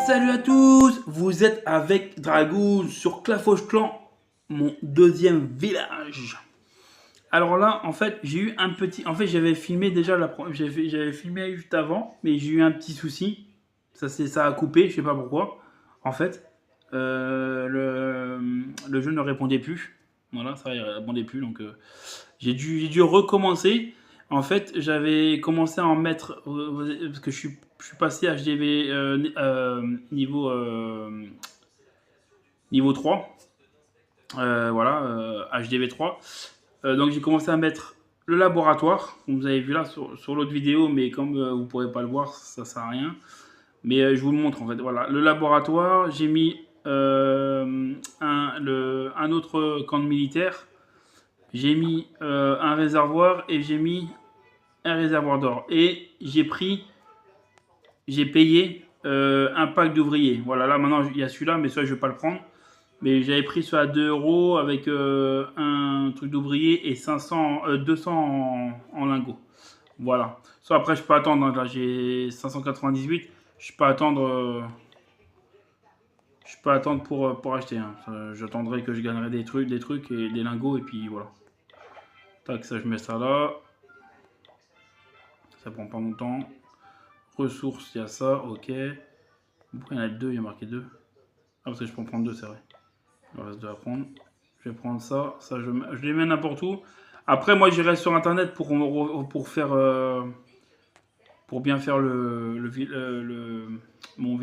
Salut à tous, vous êtes avec Dragoon sur Clafoche Clan, mon deuxième village. Alors là, en fait, j'ai eu un petit... En fait, j'avais filmé déjà, j'avais filmé juste avant, mais j'ai eu un petit souci. Ça a coupé, je sais pas pourquoi. En fait, le jeu ne répondait plus. Voilà, ça il répondait plus, donc j'ai dû recommencer. En fait, j'avais commencé à en mettre, parce que je suis passé HDV niveau 3. Voilà, HDV 3. Donc j'ai commencé à mettre le laboratoire, comme vous avez vu là sur l'autre vidéo, mais comme vous ne pourrez pas le voir, ça sert à rien. Mais je vous le montre en fait. Voilà, le laboratoire, j'ai mis un autre camp de militaire, j'ai mis un réservoir et j'ai mis un réservoir d'or. Et j'ai payé un pack d'ouvriers. Voilà, là maintenant il y a celui-là, mais ça je ne vais pas le prendre. Mais j'avais pris celui à 2 euros avec un truc d'ouvrier et 200 en lingots. Voilà. Ça après je peux attendre. Hein. Là j'ai 598. Je peux attendre. Je peux attendre pour acheter. Hein. J'attendrai que je gagnerai des trucs et des lingots et puis voilà. Tac, ça je mets ça là. Ça prend pas longtemps. Ressources, il y a ça, ok. Pourquoi il y en a deux, il y a marqué deux. Ah parce que je peux en prendre deux, c'est vrai. Il reste deux à prendre. Je vais prendre ça, je les mets n'importe où. Après moi j'irai sur internet pour faire pour bien faire mon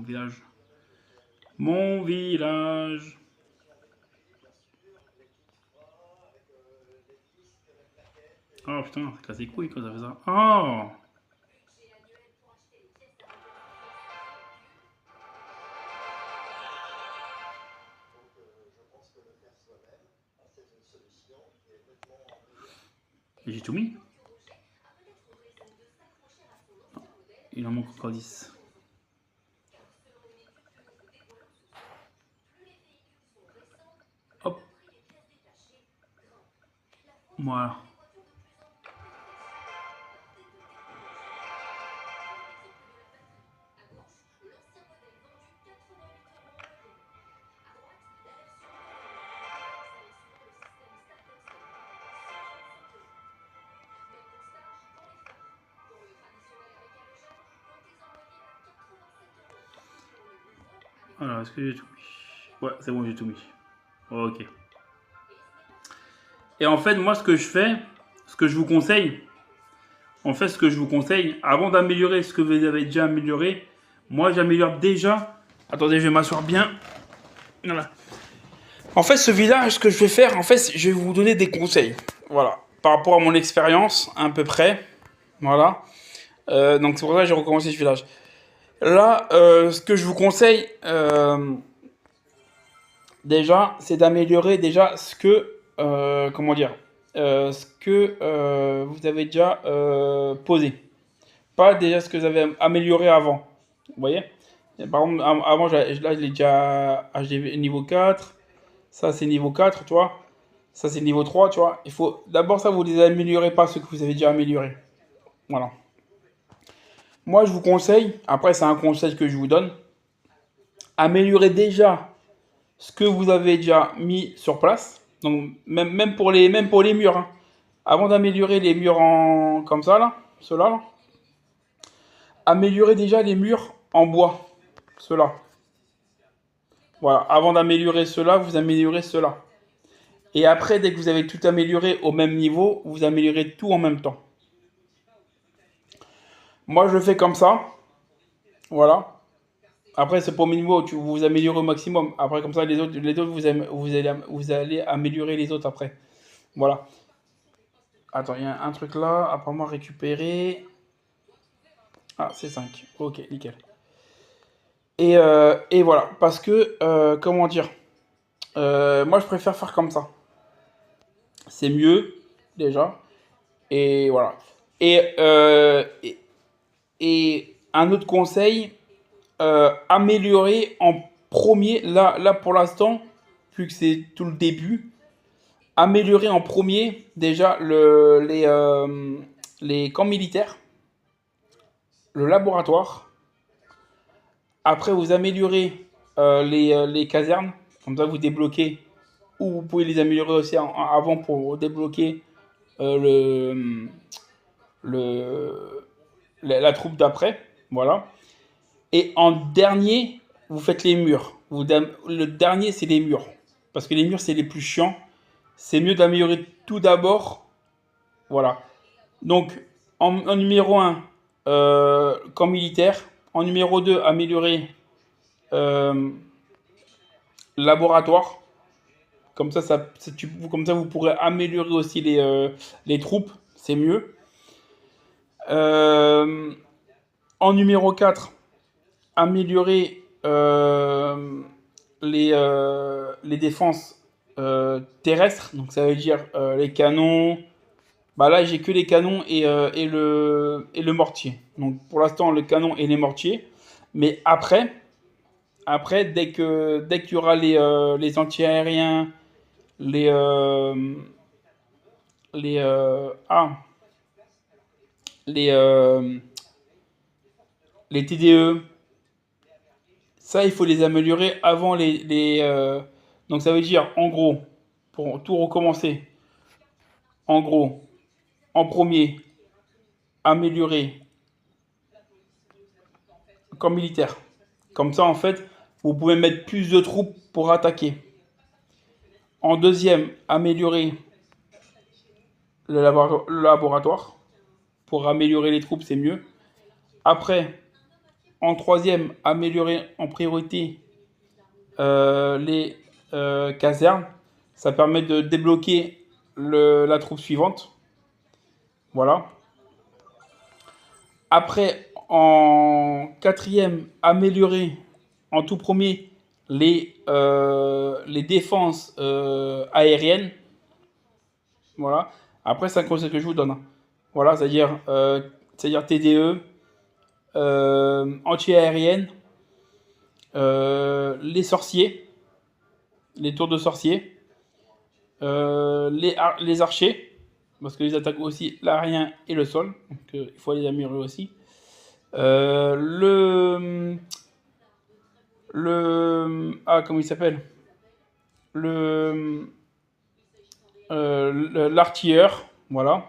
village. Mon village. Oh putain, ça casse les couilles quand ça fait ça. Oh. J'ai tout mis. Non, il en manque encore 10. Hop. Voilà. Alors, est-ce que j'ai tout mis? Ouais, c'est bon, j'ai tout mis. Ok. Et en fait, moi, ce que je fais, ce que je vous conseille, en fait, ce que je vous conseille, avant d'améliorer ce que vous avez déjà amélioré, moi, j'améliore déjà. Attendez, je vais m'asseoir bien. Voilà. En fait, ce village, ce que je vais faire, en fait, je vais vous donner des conseils. Voilà. Par rapport à mon expérience, à peu près. Voilà. Donc, c'est pour ça que j'ai recommencé ce village. Là, ce que je vous conseille, déjà, c'est d'améliorer déjà ce que, comment dire, ce que vous avez déjà posé. Pas déjà ce que vous avez amélioré avant. Vous voyez? Par exemple, avant, là, je l'ai déjà HD niveau 4. Ça, c'est niveau 4, tu vois. Ça, c'est niveau 3, tu vois. Il faut d'abord ça, vous les améliorez pas ce que vous avez déjà amélioré. Voilà. Moi, je vous conseille, après, c'est un conseil que je vous donne, améliorez déjà ce que vous avez déjà mis sur place. Donc, même pour les murs. Hein. Avant d'améliorer les murs comme ça, là, ceux-là, là, améliorez déjà les murs en bois. Ceux-là. Voilà. Avant d'améliorer ceux-là, vous améliorez ceux-là. Et après, dès que vous avez tout amélioré au même niveau, vous améliorez tout en même temps. Moi, je le fais comme ça. Voilà. Après, c'est pour mes niveaux. Vous améliorez au maximum. Après, comme ça, les autres vous allez améliorer les autres après. Voilà. Attends, il y a un truc là. Après moi, récupérer. Ah, c'est 5. Ok, nickel. Et voilà. Parce que, comment dire, moi, je préfère faire comme ça. C'est mieux, déjà. Et voilà. Et, et un autre conseil, améliorer en premier, là pour l'instant, vu que c'est tout le début, améliorer en premier déjà les camps militaires, le laboratoire, Après, vous améliorez les casernes. Comme ça, vous débloquez. Ou vous pouvez les améliorer aussi avant pour débloquer le, la troupe d'après. Voilà. Et en dernier, vous faites les murs. Le dernier, c'est les murs. Parce que les murs, c'est les plus chiants. C'est mieux d'améliorer tout d'abord. Voilà. Donc, en numéro un, camp militaire. En numéro 2, améliorer euh, laboratoire. Comme ça, vous pourrez améliorer aussi les troupes. C'est mieux. Euh, En numéro 4, améliorer les défenses terrestres. Donc ça veut dire les canons. Bah là, j'ai que les canons et le mortier. Donc pour l'instant, le canon et les mortiers. Mais après dès qu'il y aura les anti-aériens, les, euh, les, euh, ah, les, euh, les TDE, ça, il faut les améliorer avant donc ça veut dire, en gros, pour tout recommencer, en gros, en premier, améliorer comme militaire. Comme ça, en fait, vous pouvez mettre plus de troupes pour attaquer. En deuxième, améliorer le laboratoire. Pour améliorer les troupes, c'est mieux. Après, en troisième, améliorer en priorité les casernes. Ça permet de débloquer la troupe suivante. Voilà. Après, en quatrième, améliorer en tout premier les défenses aériennes. Voilà. Après, c'est un conseil que je vous donne, hein. Voilà, c'est-à-dire TDE, anti-aérienne, les sorciers, les tours de sorciers, les archers, parce qu'ils attaquent aussi l'aérien et le sol, donc il faut les améliorer aussi. Le, comment il s'appelle? Le, l'artilleur, voilà,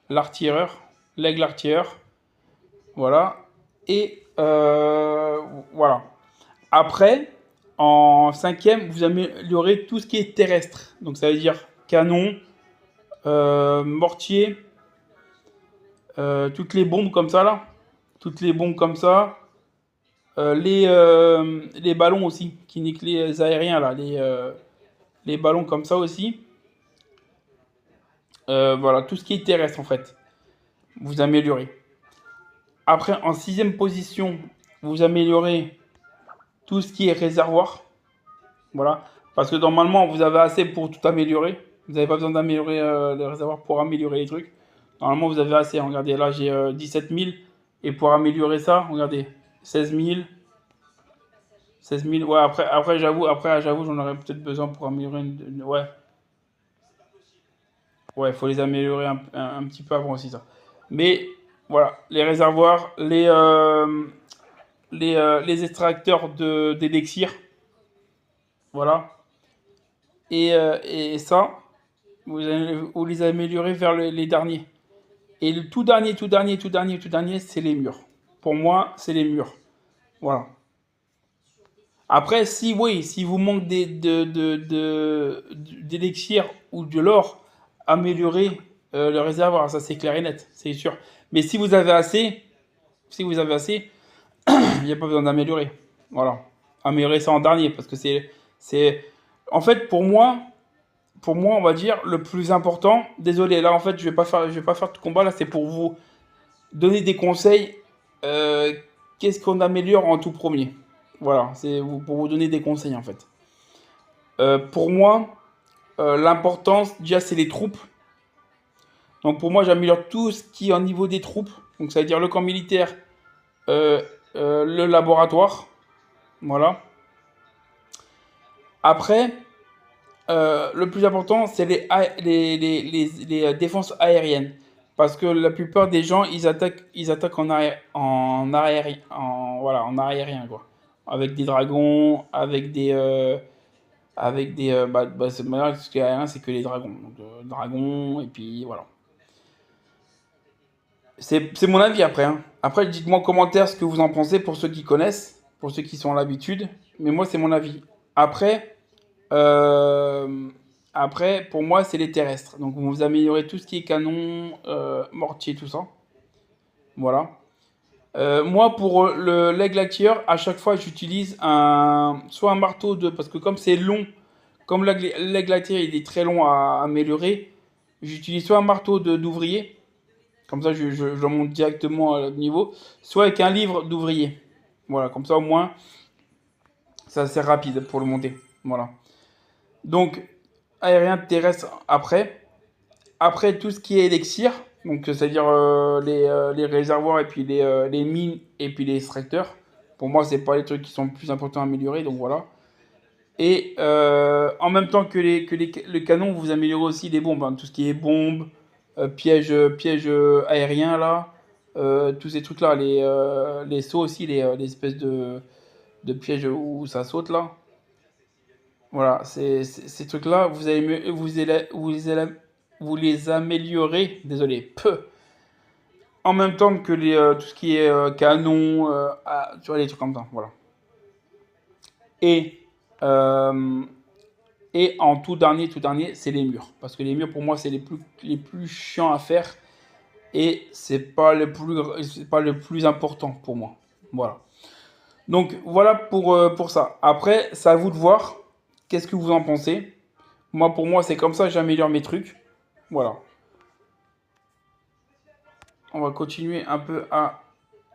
l'artilleur, l'aigle artilleur, voilà, et voilà. Après, en cinquième, vous améliorez tout ce qui est terrestre, donc ça veut dire canon, mortier, toutes les bombes comme ça là, toutes les bombes comme ça, les ballons aussi, qui niquent les aériens là, les ballons comme ça aussi. Voilà, tout ce qui est terrestre en fait, vous améliorez. Après, en sixième position, vous améliorez tout ce qui est réservoir. Voilà, parce que normalement, vous avez assez pour tout améliorer. Vous n'avez pas besoin d'améliorer les réservoirs pour améliorer les trucs. Normalement, vous avez assez. Regardez, là, j'ai 17 000. Et pour améliorer ça, regardez, 16 000. 16 000. Ouais, après, j'avoue, j'en aurais peut-être besoin pour améliorer ouais, ouais, il faut les améliorer un petit peu avant aussi, ça. Mais voilà, les réservoirs, les extracteurs d'élixir, voilà. Et ça, vous les améliorez vers les derniers. Et le tout dernier, tout dernier, tout dernier, tout dernier, c'est les murs. Pour moi, c'est les murs. Voilà. Après, si oui, si vous manque d'élixir ou de l'or, améliorez le réservoir. Ça, c'est clair et net, c'est sûr. Mais si vous avez assez, il n'y a pas besoin d'améliorer. Voilà. Améliorer ça en dernier parce que c'est, en fait, pour moi, on va dire le plus important. Désolé, là, en fait, je vais pas faire de combat. Là, c'est pour vous donner des conseils. euh, Qu'est-ce qu'on améliore en tout premier? Voilà, pour vous donner des conseils en fait. Pour moi, l'importance, déjà, c'est les troupes. Donc pour moi, j'améliore tout ce qui est au niveau des troupes. Donc ça veut dire le camp militaire, euh, le laboratoire. Voilà. Après, le plus important, c'est les défenses aériennes. Parce que la plupart des gens, ils attaquent en arrière, voilà, en aérien, quoi. avec des dragons, bah, ce qu'il y a rien, c'est que les dragons. Donc, dragons, et puis voilà. C'est mon avis après, hein. Après, dites-moi en commentaire ce que vous en pensez pour ceux qui connaissent, pour ceux qui sont à l'habitude. Mais moi, c'est mon avis. Après, euh, pour moi, c'est les terrestres. Donc, vous améliorez tout ce qui est canon, mortier, tout ça. Voilà. Moi, pour l'aigle à tireur, à chaque fois, j'utilise soit un marteau de, parce que comme c'est long, comme l'aigle à tireur, il est très long à améliorer, j'utilise soit un marteau d'ouvrier, comme ça, je monte directement à niveau, soit avec un livre d'ouvrier. Voilà, comme ça, au moins, c'est assez rapide pour le monter. Voilà. Donc, aérien, terrestre, après. Après, tout ce qui est élixir, donc c'est-à-dire les réservoirs et puis les mines et puis les extracteurs. Pour moi, c'est pas les trucs qui sont le plus importants à améliorer, donc voilà. Et en même temps que le canon, vous améliorez aussi les bombes, hein, tout ce qui est bombes, pièges aériens là, tous ces trucs-là, les sauts aussi, les espèces de pièges où ça saute là. Voilà, ces trucs-là, vous les améliorez, désolé, peu, en même temps que tout ce qui est canon, tu vois, les trucs comme ça, voilà. Et, euh, et en tout dernier, c'est les murs. Parce que les murs, pour moi, c'est les plus chiants à faire. Et c'est pas le plus important pour moi. Voilà. Donc, voilà pour ça. Après, c'est à vous de voir. Qu'est-ce que vous en pensez? Moi, pour moi, c'est comme ça que j'améliore mes trucs. Voilà. On va continuer un peu à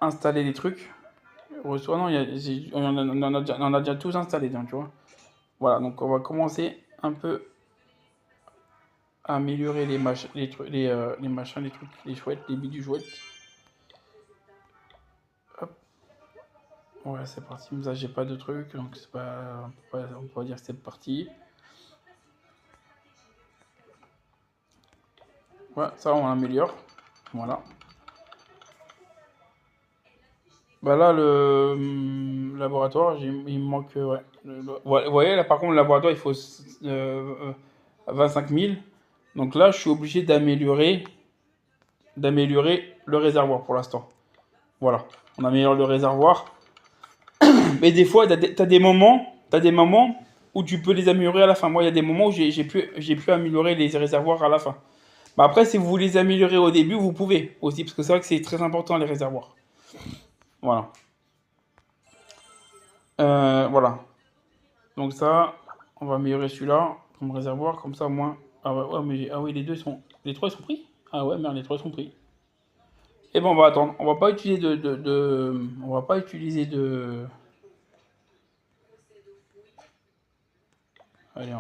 installer les trucs. Soit non, on en a déjà tous installés, tu vois. Voilà, donc on va commencer un peu à améliorer les machins, les trucs, les chouettes, les bidules chouettes. Hop, ouais, c'est parti. Mais ça, j'ai pas de trucs, donc c'est pas, on peut pas dire que c'est parti. Ouais, ça, on améliore. Voilà. Bah là, le laboratoire, il me manque. Ouais. Vous voyez, là, par contre, le laboratoire, il faut 25 000. Donc là, je suis obligé d'améliorer le réservoir pour l'instant. Voilà. On améliore le réservoir. Mais des fois, t'as des moments où tu peux les améliorer à la fin. Moi, il y a des moments où j'ai pu améliorer les réservoirs à la fin. Bah après, si vous les améliorez au début, vous pouvez aussi, parce que c'est vrai que c'est très important les réservoirs. Voilà. Voilà. Donc ça, on va améliorer celui-là comme réservoir, comme ça au moins. Ah ouais, ouais, ah oui, les trois ils sont pris. Ah ouais, merde, les trois ils sont pris. Et ben on va attendre. On va pas utiliser on va pas utiliser de. Allez,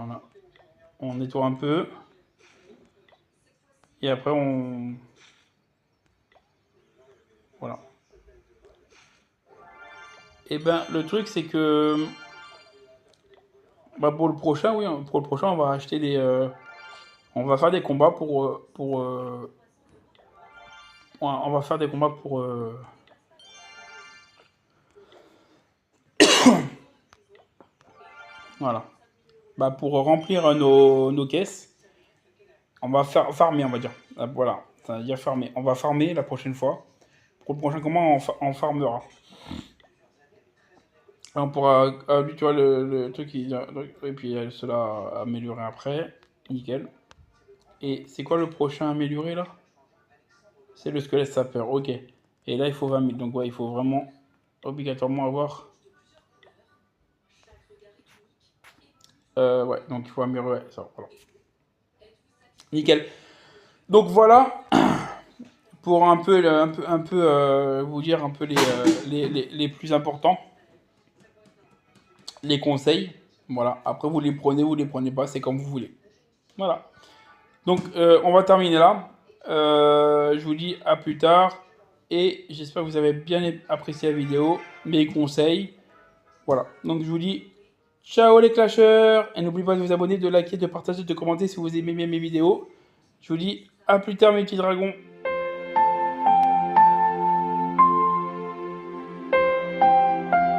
on nettoie un peu et après on. Voilà. Et ben le truc c'est que bah, pour le prochain, oui, hein, pour le prochain, on va acheter on va faire des combats ouais, on va faire des combats voilà. Bah, pour remplir nos caisses, on va faire farmer, on va dire. Ah, voilà, ça veut dire farmer. On va farmer la prochaine fois. Pour le prochain combat, on farmera. On pourra, lui, tu vois, le truc, et puis cela améliorer après. Nickel. Et c'est quoi le prochain amélioré là? C'est le squelette sapeur, ok. Et là, il faut 20 000. Donc, ouais, il faut vraiment obligatoirement avoir. Ouais, donc il faut améliorer ça. Voilà. Nickel. Donc voilà pour vous dire un peu les plus importants, les conseils. Voilà. Après, vous les prenez pas, c'est comme vous voulez. Voilà. Donc, on va terminer là. Je vous dis à plus tard. Et j'espère que vous avez bien apprécié la vidéo, mes conseils. Voilà. Donc, je vous dis ciao les clashers. Et n'oubliez pas de vous abonner, de liker, de partager, de commenter si vous aimez bien mes vidéos. Je vous dis à plus tard mes petits dragons.